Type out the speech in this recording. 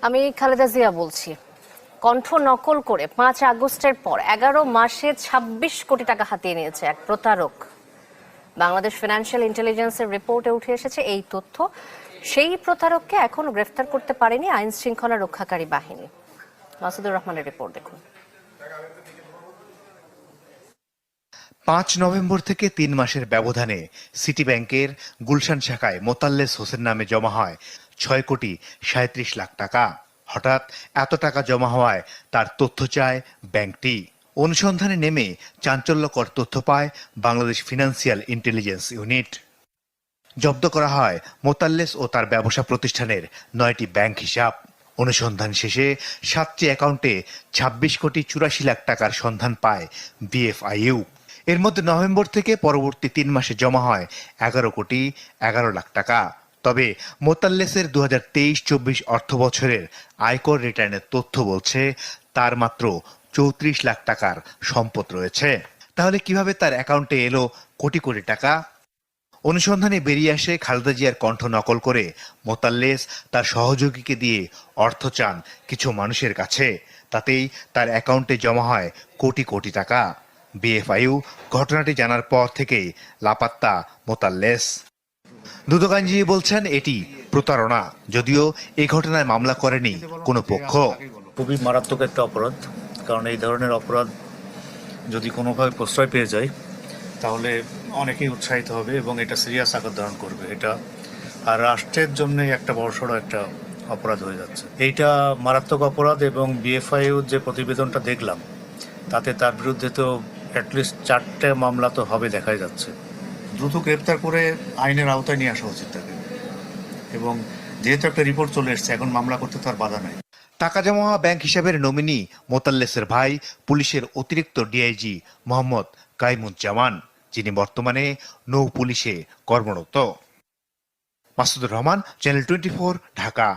আমি খালেদা জিয়া বলছি। কণ্ঠ নকল করে 5 আগস্টের পর 11 মাসে 26 কোটি টাকা হাতিয়ে নিয়েছে এক প্রতারক। বাংলাদেশ ফিনান্সিয়াল ইন্টেলিজেন্সের রিপোর্টে উঠে এসেছে এই তথ্য। সেই প্রতারককে এখনো গ্রেফতার করতে পারেনি আইন শৃঙ্খলা রক্ষাকারী বাহিনী। মাসুদুর রহমানের রিপোর্ট দেখুন। 5 নভেম্বর থেকে 3 মাসের ব্যবধানে সিটি ব্যাংকের গুলশান শাখায় মোতাল্লেস হোসেন নামে জমা হয় 6 কোটি 37 লাখ টাকা। হঠাৎ এত টাকা জমা হওয়ায় তার তথ্য চায় ব্যাংকটি। অনুসন্ধানে নেমে চাঞ্চল্যকর তথ্য পায় বাংলাদেশ ফিনান্সিয়াল ইন্টেলিজেন্স ইউনিট। জব্দ করা হয় মোতাল্লেস ও তার ব্যবসা প্রতিষ্ঠানের 9টি ব্যাংক হিসাব। অনুসন্ধান শেষে 7টি অ্যাকাউন্টে 26 কোটি 84 লাখ টাকার সন্ধান পায় বিএফআইইউ। এর মধ্যে নভেম্বর থেকে পরবর্তী 3 মাসে জমা হয় 11 কোটি 11 লাখ টাকা। তবে মোতাল্লেসের 2023-24 অর্থ বছরের আয়কর রিটার্নের তথ্য বলছে তার মাত্র 34 লাখ টাকার সম্পদ রয়েছে। তাহলে কিভাবে তার অ্যাকাউন্টে এলো কোটি কোটি টাকা? অনুসন্ধানে বেরিয়ে আসে খালেদা জিয়ার কণ্ঠ নকল করে মোতাল্লেস তার সহযোগীকে দিয়ে অর্থ চান কিছু মানুষের কাছে। তাতেই তার অ্যাকাউন্টে জমা হয় কোটি কোটি টাকা। বিএফআইইউ ঘটনাটি জানার পর থেকেই লাপাত্তা মোতাল্লেস। দুদক আইনজীবী বলছেন এটি প্রতারণা, যদিও এই ঘটনায় মামলা করেনি কোনো পক্ষ। খুবই মারাত্মক একটা অপরাধ, কারণ এই ধরনের অপরাধ যদি কোনোভাবে প্রশ্রয় পেয়ে যায় তাহলে অনেকেই উৎসাহিত হবে এবং এটা সিরিয়াস আকার ধারণ করবে। এটা আর রাষ্ট্রের জন্য একটা বড়সড় একটা অপরাধ হয়ে যাচ্ছে। এইটা মারাত্মক অপরাধ এবং বিএফআইইউ যে প্রতিবেদনটা দেখলাম তাতে তার বিরুদ্ধে তো অ্যাটলিস্ট 4টে মামলা তো হবে দেখাই যাচ্ছে। দ্রুত গ্রেপ্তার করে আইনের আওতায় নিয়ে আসা উচিত তাকে, এবং যেহেতু একটা রিপোর্ট চলে এসছে এখন মামলা করতে তার বাধা নাই। টাকা জমা হওয়া ব্যাংক হিসাবের নমিনি মোতাল্লেসের ভাই পুলিশের অতিরিক্ত ডিআইজি মোহাম্মদ কাইমুজ্জামান, যিনি বর্তমানে নৌ পুলিশে কর্মরত। মাসুদুর রহমান, চ্যানেল 24, ঢাকা।